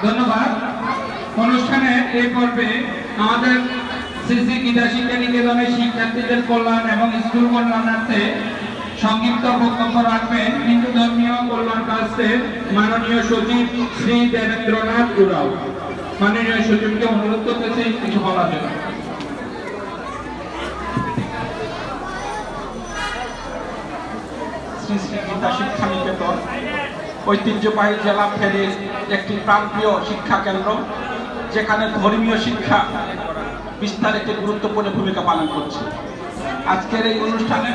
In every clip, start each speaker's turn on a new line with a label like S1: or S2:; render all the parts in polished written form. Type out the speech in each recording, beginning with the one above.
S1: ধন্যবাদ। অনুষ্ঠানের এই পর্বে আমাদের শ্রী শ্রী গীতা শিক্ষা নিকেতনের শিক্ষার্থীদের কল্যাণ এবং স্কুল কল্যাণার্থে সংক্ষিপ্ত বক্তব্য রাখবেন হিন্দু ধর্মীয় কল্যাণ ট্রাস্টের মাননীয় সচিব শ্রী দেবেন্দ্রনাথ উরাও। মাননীয় সচিবকে অনুরোধ করতেছি কিছু বলার জন্য।
S2: শ্রী শ্রী গীতা শিক্ষা নিকেতন ঐতিহ্যবাহী জেলা ফেনীর একটি প্রান্তীয় শিক্ষা কেন্দ্র, যেখানে ধর্মীয় শিক্ষা বিস্তারে একটি গুরুত্বপূর্ণ ভূমিকা পালন করছে। আজকের এই অনুষ্ঠানে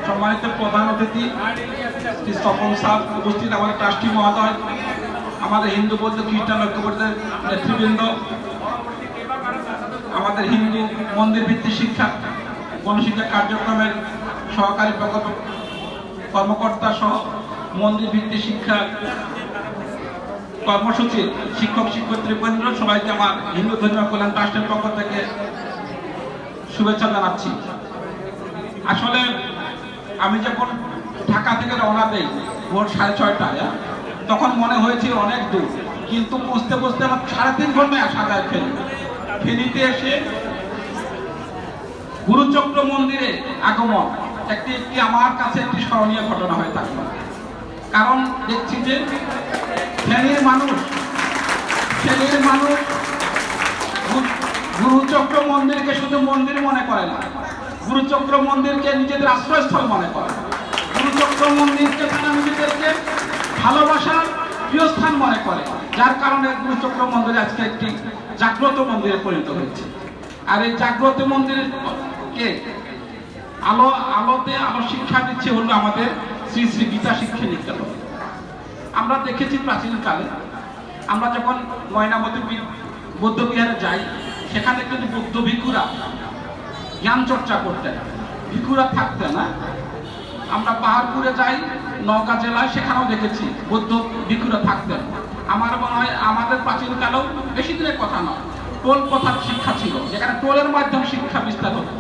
S2: সম্মানিত প্রধান অতিথি শ্রী স্বপন স্যার উপস্থিত, আমাদের ট্রাস্টি মহোদয়, আমাদের হিন্দু বৌদ্ধ খ্রিস্টান ঐক্যবদ্ধের নেতৃবৃন্দ, আমাদের হিন্দু মন্দির ভিত্তিক শিক্ষা গণশিক্ষা কার্যক্রমের সহকারী প্রকল্প কর্মকর্তা সহ মন্দির ভিত্তিক শিক্ষা কর্মসূচির শিক্ষক শিক্ষার্থীবৃন্দ, সবাইকে আমার হিন্দু ধর্মীয় কল্যাণ ট্রাস্টের পক্ষ থেকে শুভেচ্ছা জানাচ্ছি। আসলে আমি যখন ঢাকা থেকে রওনা দেই ভোর 6:30টায়, তখন মনে হয়েছিল অনেক দূর, কিন্তু বুঝতে বুঝতে আমার 3.5 ঘন্টায় আসা যায় ফেনীতে এসে গুরুচক্র মন্দিরে আগমন একটি আমার কাছে একটি স্মরণীয় ঘটনা হয়ে থাকলো। কারণ দেখছি যে ফেনীর মানুষ গুরুচক্র মন্দিরকে শুধু মন্দির মনে করে না, গুরুচক্র মন্দিরকে নিজেদের আশ্রয়স্থল মনে করে, গুরুচক্র মন্দিরকে তারা নিজেদেরকে ভালোবাসার প্রিয় স্থান মনে করে, যার কারণে গুরুচক্র মন্দির আজকে একটি জাগ্রত মন্দিরে পরিণত হয়েছে। আর এই জাগ্রত মন্দিরকে আলোতে শিক্ষা দিচ্ছে হলো আমাদের শ্রী শ্রী গীতা শিক্ষা নিকেতন। আমরা দেখেছি প্রাচীনকালে আমরা যখন ময়নামতি বৌদ্ধ বিহারে যাই, সেখানে কিন্তু বৌদ্ধ ভিক্ষুরা জ্ঞান চর্চা করতেন, ভিক্ষুরা থাকতেন না। আমরা পাহাড়পুরে যাই নওগাঁ জেলায়, সেখানেও দেখেছি বৌদ্ধ ভিক্ষুরা থাকতেন। আমার মনে হয় আমাদের প্রাচীনকালেও, বেশি দিনের কথা নয়, টোল প্রথার শিক্ষা ছিল, যেখানে টোলের মাধ্যমে শিক্ষা বিস্তার হতো।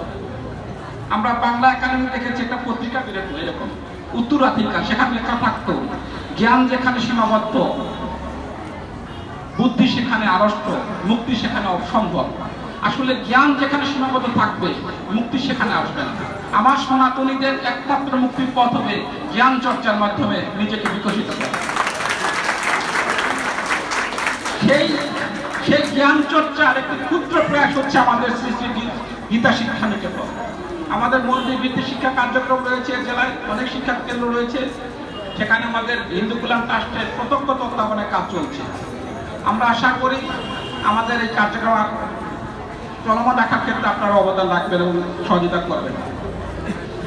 S2: আমরা বাংলা একাডেমি দেখেছি একটা পত্রিকা বেরোতো এরকম উত্তরাধিকার, সেখানে লেখা থাকতো জ্ঞান যেখানে সীমাবদ্ধ, বুদ্ধি সেখানে আড়ষ্ট, মুক্তি সেখানে অসম্ভব। আসলে জ্ঞান যেখানে সীমাবদ্ধ থাকবে, মুক্তি সেখানে আসবে না। আমার সনাতনীদের একমাত্র মুক্তির পথ হবে জ্ঞান চর্চার মাধ্যমে নিজেকে বিকশিত করা। সেই জ্ঞান চর্চার একটি ক্ষুদ্র প্রয়াস হচ্ছে আমাদের শ্রী শ্রী গীতা শিক্ষা নিকেতন। আমাদের মন্দির ভিত্তিক শিক্ষা কার্যক্রম রয়েছে, জেলায় অনেক শিক্ষা কেন্দ্র রয়েছে, সেখানে আমাদের হিন্দু কল্যাণ ট্রাস্টের প্রত্যক্ষ তত্ত্বাবধানে কাজ চলছে। আমরা আশা করি আমাদের এই কার্যক্রম চলমান রাখার ক্ষেত্রে আপনারা অবদান রাখবেন এবং সহযোগিতা করবেন।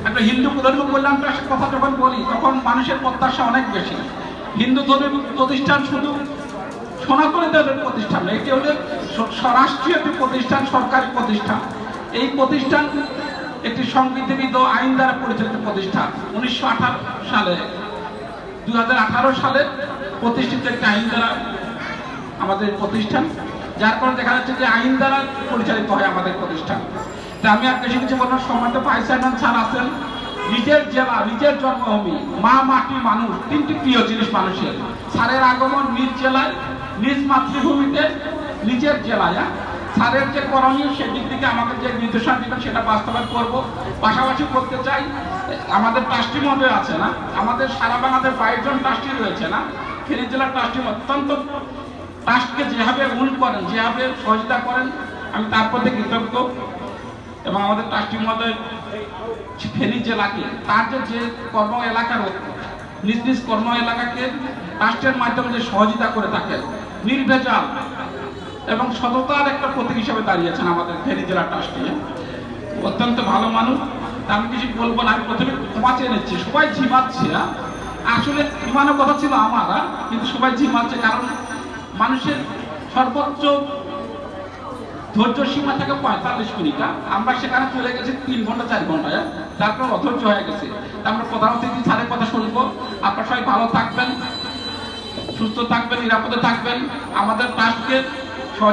S2: একটা হিন্দু ধর্ম কল্যাণ ট্রাস্টের কথা যখন বলি, তখন মানুষের প্রত্যাশা অনেক বেশি। হিন্দু ধর্মের প্রতিষ্ঠান শুধু সনাতনীদের প্রতিষ্ঠান, এটি হলো রাষ্ট্রীয় একটি প্রতিষ্ঠান, সরকারি প্রতিষ্ঠান। এই প্রতিষ্ঠান একটি সংবিধিবদ্ধ আইন দ্বারা পরিচালিত প্রতিষ্ঠান। 2018 সালে প্রতিষ্ঠিত একটি আইন দ্বারা আমাদের প্রতিষ্ঠান, যার কারণে দেখা যাচ্ছে যে আইন দ্বারা পরিচালিত হয় আমাদের প্রতিষ্ঠান। তা আমি আর বেশি কিছু বলবো। সম্মানিত ভাইস চেয়ারম্যান স্যার আছেন, নিজের জেলা, নিজের জন্মভূমি, মা মাটি মানুষ, তিনটি প্রিয় জিনিস মানুষের। স্যারের আগমন নিজ জেলায়, নিজ মাতৃভূমিতে, নিজের জেলায়। স্যারের যে করণীয় সেদিক থেকে আমাকে যে নির্দেশনা দিবেন সেটা বাস্তবায়ন করব। পাশাপাশি করতে চাই, আমাদের ট্রাস্টি মহোদয় আছে না, আমাদের সারা বাংলাদেশ 22 জন ট্রাস্টি রয়েছে না, ফেনী জেলার ট্রাস্টি অত্যন্ত ট্রাস্টকে যেভাবে উন্নয়ন করেন, যেভাবে সহযোগিতা করেন, আমি তার প্রতি কৃতজ্ঞ। এবং আমাদের ট্রাস্টি মহোদয় ফেনী জেলাকে তার যে কর্ম এলাকার নিজ নিজ কর্ম এলাকাকে ট্রাস্টের মাধ্যমে যে সহযোগিতা করে থাকেন, নির্ভেজাল এবং সততার একটা প্রতীক হিসেবে দাঁড়িয়েছেন আমাদের ফেনী জেলা ট্রাস্টি। অত্যন্ত ভালো মানুষ। আমি কিছু বলবো না, আমি প্রথমে ক্ষমা চেয়ে নিচ্ছি। সবাই ঝিমাচ্ছে, আসলে বিমানের কথা ছিল আমার, কিন্তু সবাই ঝিমাচ্ছে, কারণ মানুষের সর্বোচ্চ ধৈর্য সীমা থাকে 45 মিনিট। আমরা সেখানে চলে গেছি 3 ঘন্টা 4 ঘন্টায়, তারপর অধৈর্য হয়ে গেছে। আমরা প্রধান অতিথি স্যারের কথা শুনবো। আপনারা সবাই ভালো থাকবেন, সুস্থ থাকবেন, নিরাপদে থাকবেন। আমাদের ট্রাস্টকে